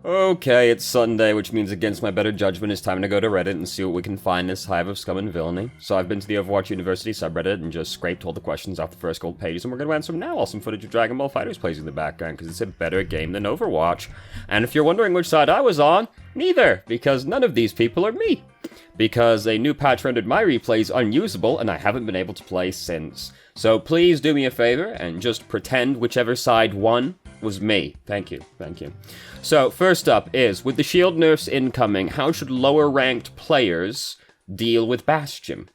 Okay, it's Sunday, which means against my better judgment, it's time to go to Reddit and see what we can find this hive of scum and villainy. So I've been to the Overwatch University subreddit and just scraped all the questions off the first gold pages, and we're going to answer them now while some footage of Dragon Ball FighterZ plays in the background, because it's a better game than Overwatch. And if you're wondering which side I was on, neither, because none of these people are me. Because a new patch rendered my replays unusable, and I haven't been able to play since. So please do me a favor and just pretend whichever side won was me. Thank you. So, first up is, with the shield nerfs incoming, how should lower-ranked players deal with Bastion?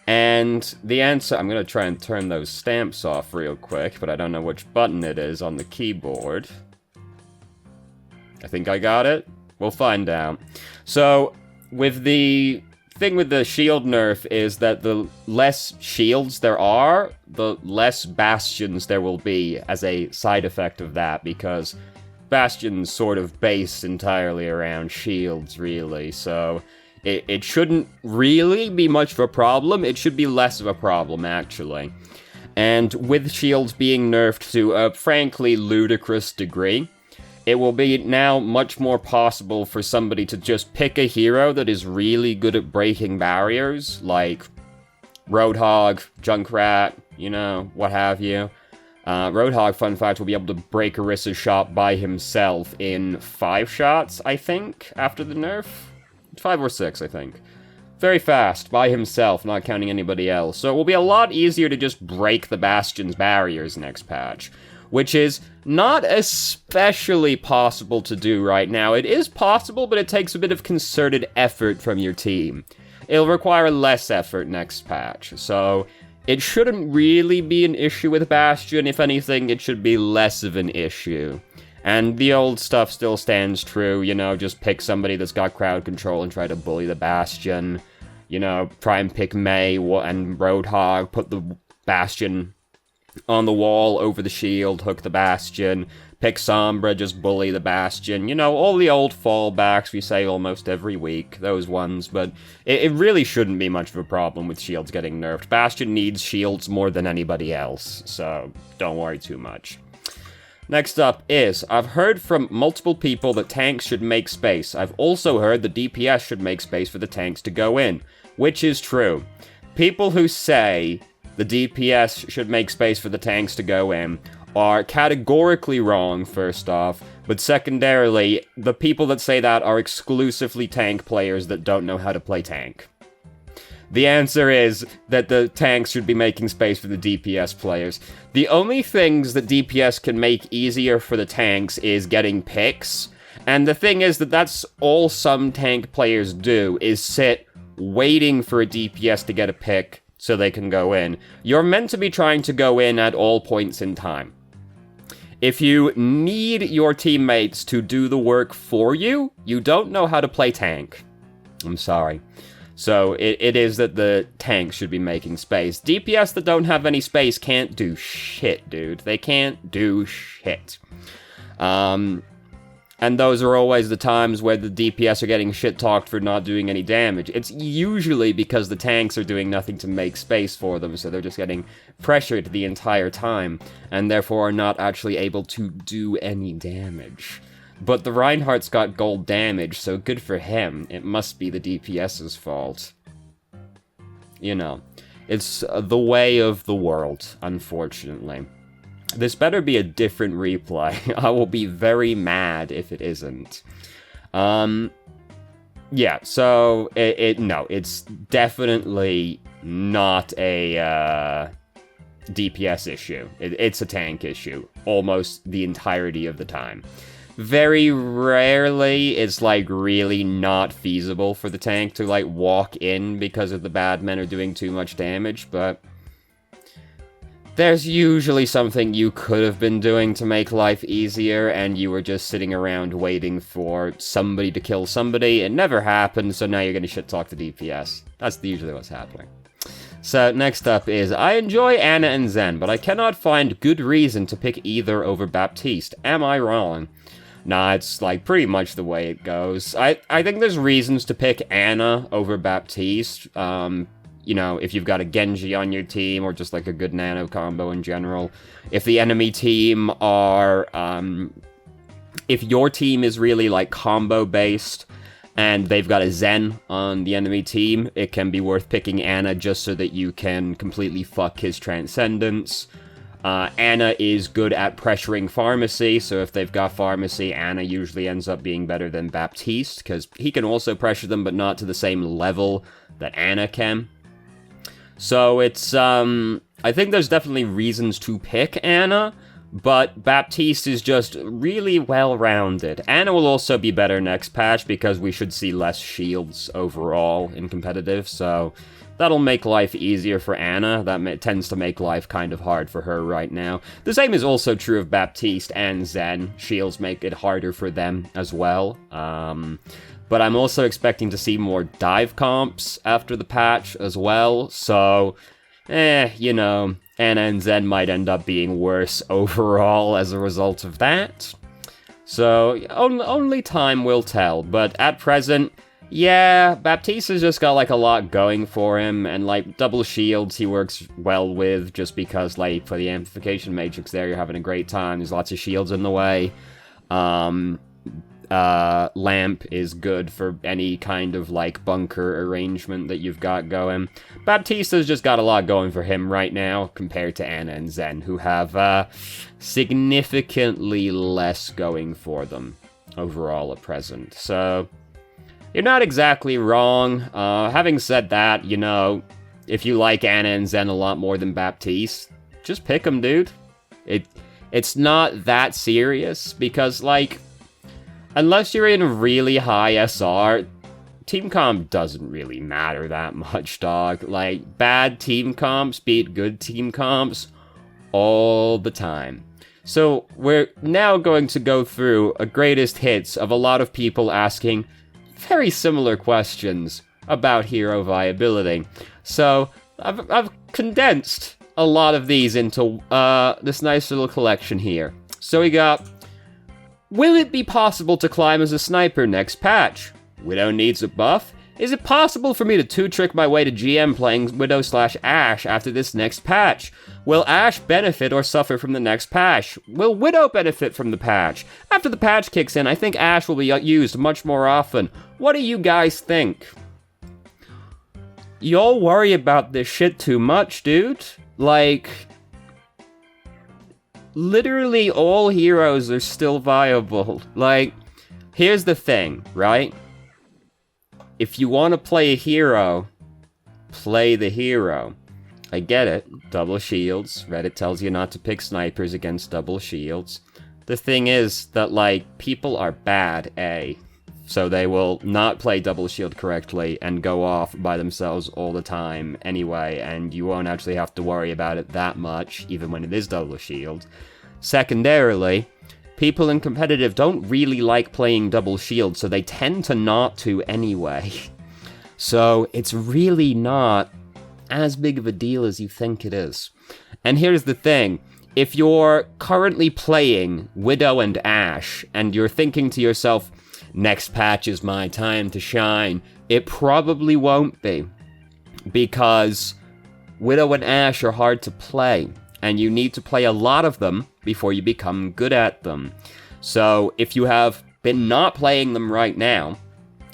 And the answer, I'm going to try and turn those stamps off real quick, but I don't know which button it is on the keyboard. I think I got it. We'll find out. So, with the thing with the shield nerf is that the less shields there are, the less bastions there will be as a side effect of that, because bastions sort of base entirely around shields, really, so it shouldn't really be much of a problem. It should be less of a problem, actually. And with shields being nerfed to a frankly ludicrous degree, it will be now much more possible for somebody to just pick a hero that is really good at breaking barriers, like Roadhog, Junkrat, you know, what have you. Roadhog, fun fact, will be able to break Orissa's shot by himself in 5 shots, I think, after the nerf? 5 or 6, I think. Very fast, by himself, not counting anybody else. So it will be a lot easier to just break the Bastion's barriers next patch, which is not especially possible to do right now. It is possible, but it takes a bit of concerted effort from your team. It'll require less effort next patch, so it shouldn't really be an issue with Bastion. If anything, it should be less of an issue. And the old stuff still stands true, you know, just pick somebody that's got crowd control and try to bully the Bastion. You know, try and pick Mei and Roadhog, put the Bastion on the wall over the shield, hook the Bastion, pick Sombra, just bully the Bastion, you know, all the old fallbacks we say almost every week, those ones, but it really shouldn't be much of a problem with shields getting nerfed. Bastion needs shields more than anybody else, so don't worry too much. Next up is, I've heard from multiple people that tanks should make space. I've also heard the DPS should make space for the tanks to go in, which is true. People who say the DPS should make space for the tanks to go in are categorically wrong, first off, but secondarily, the people that say that are exclusively tank players that don't know how to play tank. The answer is that the tanks should be making space for the DPS players. The only things that DPS can make easier for the tanks is getting picks, and the thing is that that's all some tank players do, is sit waiting for a DPS to get a pick so they can go in. You're meant to be trying to go in at all points in time. If you need your teammates to do the work for you, you don't know how to play tank. I'm sorry. So it is that the tanks should be making space. DPS that don't have any space can't do shit, dude. They can't do shit. And those are always the times where the DPS are getting shit-talked for not doing any damage. It's usually because the tanks are doing nothing to make space for them, so they're just getting pressured the entire time, and therefore are not actually able to do any damage. But the Reinhardt's got gold damage, so good for him. It must be the DPS's fault. You know, it's the way of the world, unfortunately. This better be a different replay. I will be very mad if it isn't. Yeah, so, no, it's definitely not a, DPS issue. It's a tank issue, almost the entirety of the time. Very rarely, it's, like, really not feasible for the tank to, like, walk in because of the bad men are doing too much damage, but there's usually something you could have been doing to make life easier, and you were just sitting around waiting for somebody to kill somebody. It never happened, so now you're gonna shit-talk the DPS. That's usually what's happening. So, next up is, I enjoy Ana and Zen, but I cannot find good reason to pick either over Baptiste. Am I wrong? Nah, it's, like, pretty much the way it goes. I think there's reasons to pick Ana over Baptiste. You know, if you've got a Genji on your team, or just, like, a good nano combo in general. If the enemy team are, if your team is really, like, combo-based, and they've got a Zen on the enemy team, it can be worth picking Ana just so that you can completely fuck his Transcendence. Ana is good at pressuring Pharmacy, so if they've got Pharmacy, Ana usually ends up being better than Baptiste, because he can also pressure them, but not to the same level that Ana can. So it's, I think there's definitely reasons to pick Ana, but Baptiste is just really well-rounded. Ana will also be better next patch, because we should see less shields overall in competitive, so that'll make life easier for Ana. That tends to make life kind of hard for her right now. The same is also true of Baptiste and Zen. Shields make it harder for them as well. But I'm also expecting to see more dive comps after the patch as well, so, you know, Ana and Zen might end up being worse overall as a result of that. So, only time will tell, but at present, yeah, Baptiste has just got, like, a lot going for him, and, like, double shields he works well with, just because, like, for the amplification matrix there, you're having a great time, there's lots of shields in the way. Lamp is good for any kind of, like, bunker arrangement that you've got going. Baptiste has just got a lot going for him right now, compared to Ana and Zen, who have, significantly less going for them overall at present, so you're not exactly wrong. Having said that, you know, if you like Ana and Zen a lot more than Baptiste, just pick them, dude. It's not that serious, because, like, unless you're in really high SR, team comp doesn't really matter that much, dog. Like, bad team comps beat good team comps all the time. So, we're now going to go through a greatest hits of a lot of people asking very similar questions about hero viability. So, I've condensed a lot of these into this nice little collection here. So we got, will it be possible to climb as a sniper next patch? Widow needs a buff? Is it possible for me to two-trick my way to GM playing Widow/Ashe after this next patch? Will Ashe benefit or suffer from the next patch? Will Widow benefit from the patch? After the patch kicks in, I think Ashe will be used much more often. What do you guys think? Y'all worry about this shit too much, dude. Like, literally all heroes are still viable. Like, here's the thing, right? If you want to play a hero, play the hero. I get it. Double shields. Reddit tells you not to pick snipers against double shields. The thing is that, like, people are bad, A. So they will not play double shield correctly and go off by themselves all the time anyway, and you won't actually have to worry about it that much, even when it is double shield. Secondarily, people in competitive don't really like playing double shield, so they tend to not to anyway. So it's really not as big of a deal as you think it is. And here's the thing. If you're currently playing Widow and Ashe, and you're thinking to yourself, next patch is my time to shine, it probably won't be. Because Widow and Ashe are hard to play, and you need to play a lot of them before you become good at them. So if you have been not playing them right now,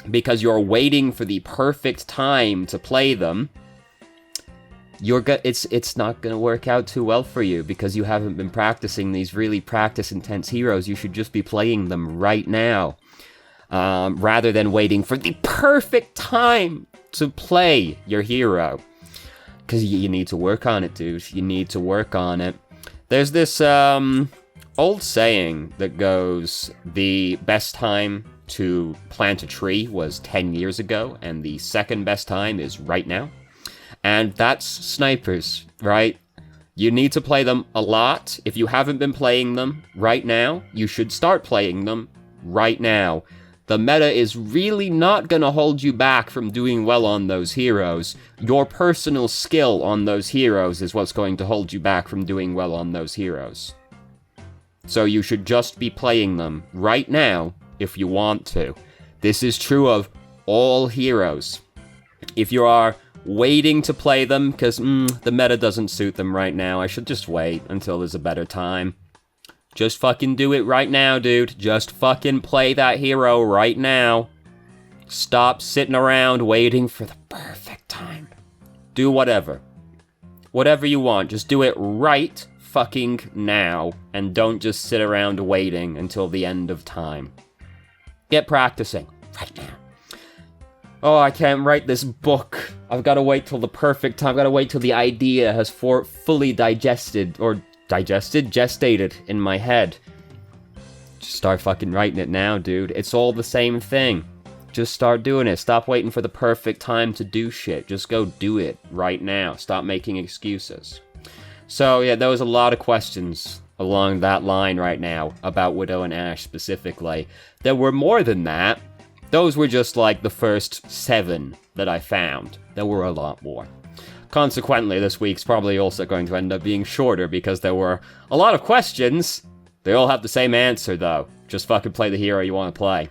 because you're waiting for the perfect time to play them, it's not going to work out too well for you, because you haven't been practicing these really practice-intense heroes. You should just be playing them right now, rather than waiting for the perfect time to play your hero. Because you need to work on it, dude. You need to work on it. There's this old saying that goes, the best time to plant a tree was 10 years ago, and the second best time is right now. And that's snipers, right? You need to play them a lot. If you haven't been playing them right now, you should start playing them right now. The meta is really not going to hold you back from doing well on those heroes. Your personal skill on those heroes is what's going to hold you back from doing well on those heroes. So you should just be playing them right now if you want to. This is true of all heroes. If you are waiting to play them because the meta doesn't suit them right now, I should just wait until there's a better time. Just fucking do it right now, dude. Just fucking play that hero right now. Stop sitting around waiting for the perfect time. Do whatever. Whatever you want, just do it right fucking now, and don't just sit around waiting until the end of time. Get practicing right now. Oh, I can't write this book. I've got to wait till the perfect time. I've got to wait till the idea has fully gestated in my head. Just start fucking writing it now, dude. It's all the same thing. Just start doing it. Stop waiting for the perfect time to do shit. Just go do it right now. Stop making excuses. So, yeah, there was a lot of questions along that line right now about Widow and Ashe specifically. There were more than that. Those were just like the first 7 that I found. There were a lot more. Consequently, this week's probably also going to end up being shorter because there were a lot of questions. They all have the same answer, though. Just fucking play the hero you want to play.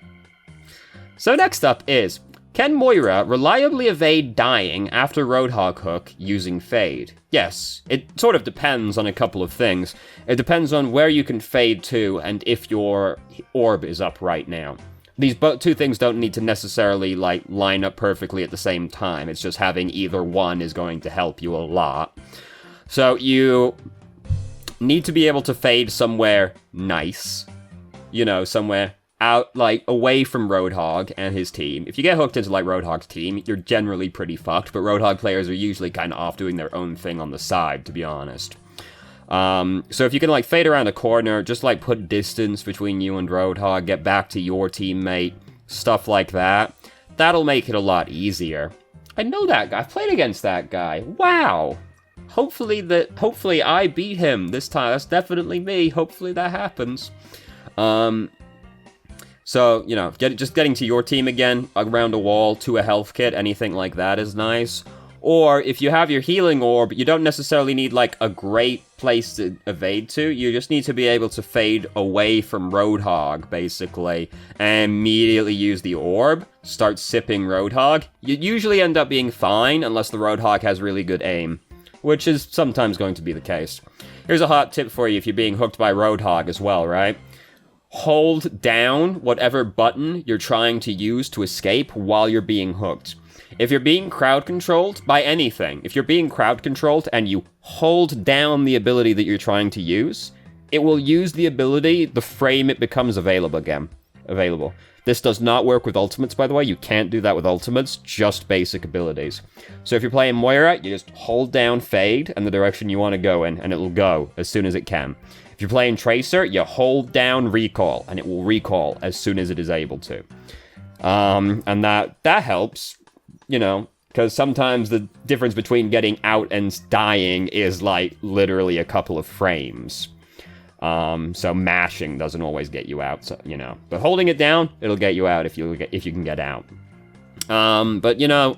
So next up is, can Moira reliably evade dying after Roadhog hook using Fade? Yes, it sort of depends on a couple of things. It depends on where you can Fade to and if your orb is up right now. These two things don't need to necessarily, like, line up perfectly at the same time. It's just having either one is going to help you a lot. So you need to be able to Fade somewhere nice. You know, somewhere out, like, away from Roadhog and his team. If you get hooked into, like, Roadhog's team, you're generally pretty fucked, but Roadhog players are usually kind of off doing their own thing on the side, to be honest. So if you can, like, fade around a corner, just, like, put distance between you and Roadhog, get back to your teammate, stuff like that, that'll make it a lot easier. I know that guy. I've played against that guy. Wow! Hopefully I beat him this time. That's definitely me. Hopefully that happens. So, you know, just getting to your team again, around a wall, to a health kit, anything like that is nice. Or, if you have your healing orb, you don't necessarily need, like, a great place to evade to. You just need to be able to fade away from Roadhog, basically, and immediately use the orb, start sipping Roadhog. You usually end up being fine, unless the Roadhog has really good aim, which is sometimes going to be the case. Here's a hot tip for you if you're being hooked by Roadhog as well, right? Hold down whatever button you're trying to use to escape while you're being hooked. If you're being crowd controlled by anything, if you're being crowd controlled and you hold down the ability that you're trying to use, it will use the ability the frame it becomes available. This does not work with ultimates, by the way. You can't do that with ultimates, just basic abilities. So if you're playing Moira, you just hold down Fade and the direction you want to go in, and it will go as soon as it can. If you're playing Tracer, you hold down Recall, and it will recall as soon as it is able to. And that helps, you know, because sometimes the difference between getting out and dying is, like, literally a couple of frames. So mashing doesn't always get you out, so, you know. But holding it down, it'll get you out if you can get out. But, you know,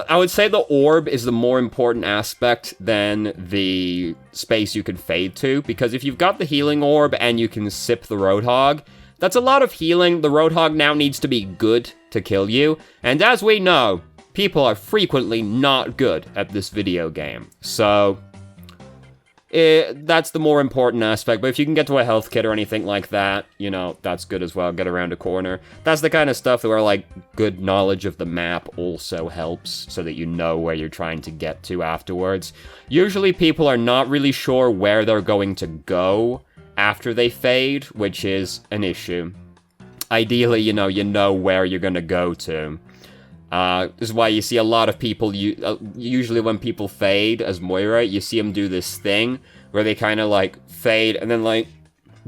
I would say the orb is the more important aspect than the space you can fade to, because if you've got the healing orb and you can sip the Roadhog, that's a lot of healing. The Roadhog now needs to be good to kill you, and as we know, people are frequently not good at this video game, so that's the more important aspect. But if you can get to a health kit or anything like that, you know, that's good as well. Get around a corner. That's the kind of stuff where, like, good knowledge of the map also helps, so that you know where you're trying to get to afterwards. Usually people are not really sure where they're going to go after they fade, which is an issue. Ideally, you know where you're going to go to. This is why you see a lot of people, usually when people fade as Moira, you see them do this thing where they kind of, like, fade and then, like,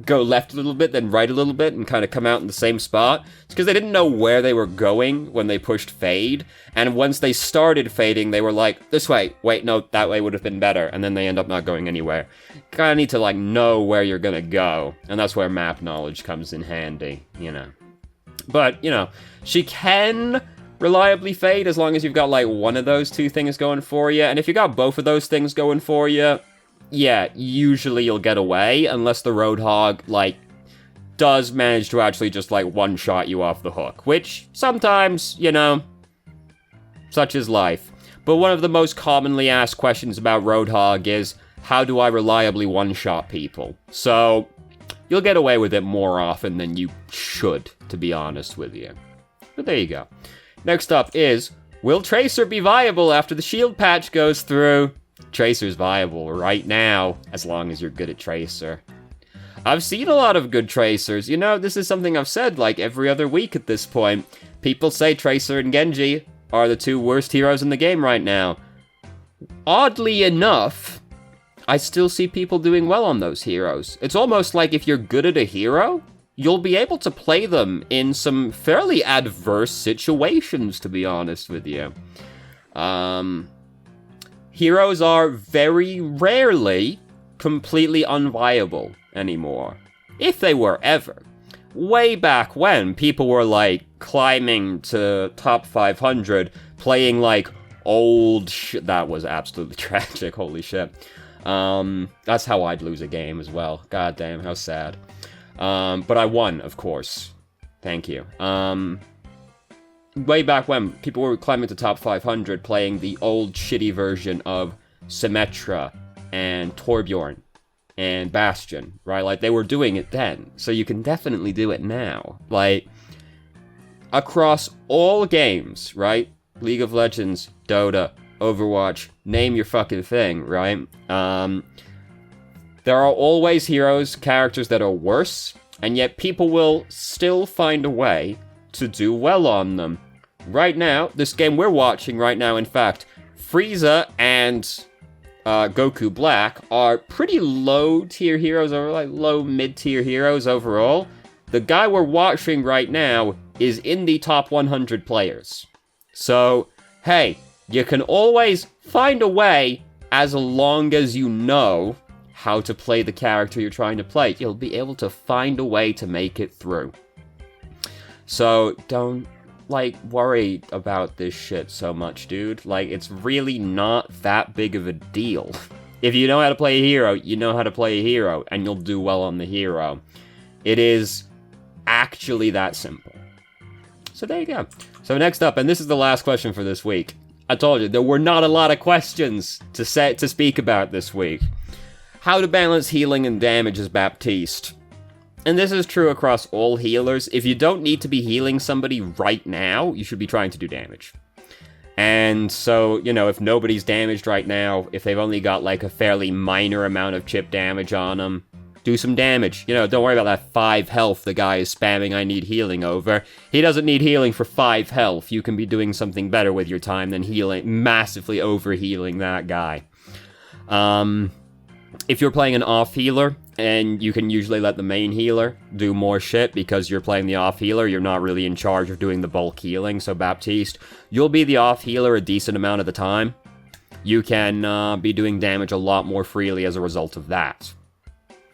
go left a little bit, then right a little bit, and kind of come out in the same spot. It's because they didn't know where they were going when they pushed fade, and once they started fading, they were like, this way, wait, no, that way would have been better, and then they end up not going anywhere. You kind of need to, like, know where you're gonna go, and that's where map knowledge comes in handy, you know. But, you know, she can reliably fade as long as you've got, like, one of those two things going for you, and if you got both of those things going for you, yeah, usually you'll get away, unless the Roadhog, like, does manage to actually just, like, one-shot you off the hook, which sometimes, you know, such is life. But one of the most commonly asked questions about Roadhog is, how do I reliably one-shot people? So, You'll get away with it more often than you should, to be honest with you. But there you go. Next up is, will Tracer be viable after the shield patch goes through? Tracer's viable right now, as long as you're good at Tracer. I've seen a lot of good Tracers. You know, this is something I've said like every other week at this point. People say Tracer and Genji are the 2 worst heroes in the game right now. Oddly enough, I still see people doing well on those heroes. It's almost like if you're good at a hero, you'll be able to play them in some fairly adverse situations, to be honest with you. Heroes are very rarely completely unviable anymore. If they were ever. Way back when, people were, like, climbing to top 500, playing, like, old shit. That was absolutely tragic, holy shit. That's how I'd lose a game as well. God damn, how sad. But I won, of course. Thank you. Way back when, people were climbing to top 500 playing the old shitty version of Symmetra and Torbjorn and Bastion, right? Like, they were doing it then, so you can definitely do it now. Like, across all games, right? League of Legends, Dota, Overwatch, name your fucking thing, right? There are always heroes, characters that are worse, and yet people will still find a way to do well on them. Right now, this game we're watching right now, in fact, Frieza and Goku Black are pretty low-tier heroes, or like low-mid-tier heroes overall. The guy we're watching right now is in the top 100 players. So, hey, you can always find a way as long as you know how to play the character you're trying to play. You'll be able to find a way to make it through. So, don't, like, worry about this shit so much, dude. Like, it's really not that big of a deal. If you know how to play a hero, you know how to play a hero, and you'll do well on the hero. It is actually that simple. So there you go. So next up, and this is the last question for this week. I told you, there were not a lot of questions to speak about this week. How to balance healing and damage as Baptiste. And this is true across all healers. If you don't need to be healing somebody right now, you should be trying to do damage. And so, you know, if nobody's damaged right now, if they've only got like a fairly minor amount of chip damage on them, do some damage. You know, don't worry about that 5 health the guy is spamming I need healing over. He doesn't need healing for 5 health. You can be doing something better with your time than healing, massively over-healing that guy. If you're playing an off healer, and you can usually let the main healer do more shit because you're playing the off healer, you're not really in charge of doing the bulk healing, so Baptiste, you'll be the off healer a decent amount of the time. You can be doing damage a lot more freely as a result of that.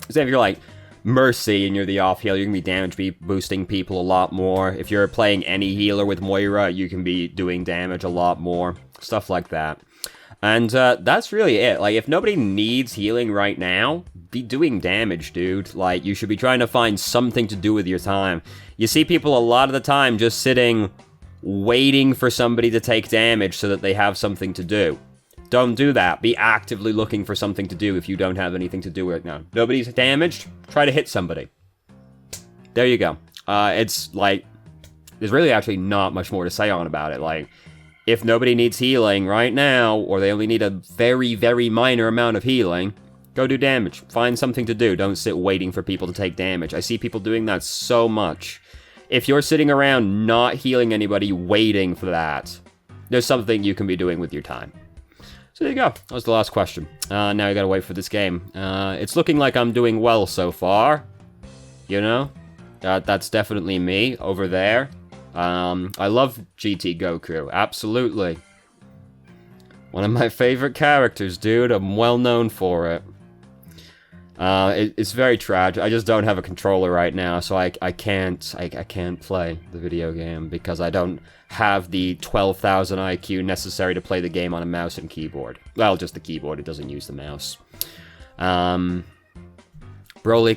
So if you're like Mercy and you're the off healer, you can be damage boosting people a lot more. If you're playing any healer with Moira, you can be doing damage a lot more. Stuff like that. And that's really it. Like, if nobody needs healing right now, be doing damage, dude. Like, you should be trying to find something to do with your time. You see people a lot of the time just sitting, waiting for somebody to take damage so that they have something to do. Don't do that. Be actively looking for something to do if you don't have anything to do right now. Nobody's damaged? Try to hit somebody. There you go. It's like, there's really actually not much more to say on about it. Like, if nobody needs healing right now, or they only need a very, very minor amount of healing, go do damage. Find something to do. Don't sit waiting for people to take damage. I see people doing that so much. If you're sitting around not healing anybody, waiting for that, there's something you can be doing with your time. So there you go. That was the last question. Now you gotta wait for this game. It's looking like I'm doing well so far. You know? That's definitely me over there. I love GT Goku. Absolutely. One of my favorite characters, dude. I'm well known for it. It's very tragic. I just don't have a controller right now, so I can't play the video game because I don't have the 12,000 IQ necessary to play the game on a mouse and keyboard. Well, just the keyboard. It doesn't use the mouse. Broly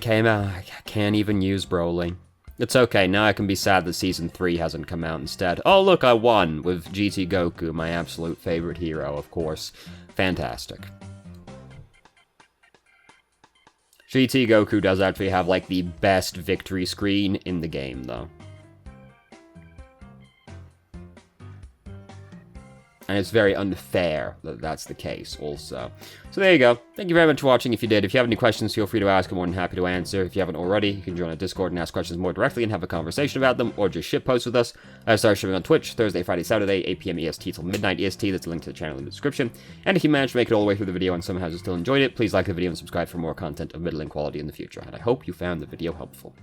came out. I can't even use Broly. It's okay. Now I can be sad that Season 3 hasn't come out instead. Oh, look, I won with GT Goku, my absolute favorite hero, of course. Fantastic. GT Goku does actually have, like, the best victory screen in the game, though. And it's very unfair that that's the case, also. So there you go. Thank you very much for watching if you did. If you have any questions, feel free to ask. I'm more than happy to answer. If you haven't already, you can join our Discord and ask questions more directly and have a conversation about them, or just shitpost with us. I start streaming on Twitch, Thursday, Friday, Saturday, 8 p.m. EST till midnight EST. That's a link to the channel in the description. And if you managed to make it all the way through the video and somehow still enjoyed it, please like the video and subscribe for more content of middling quality in the future. And I hope you found the video helpful.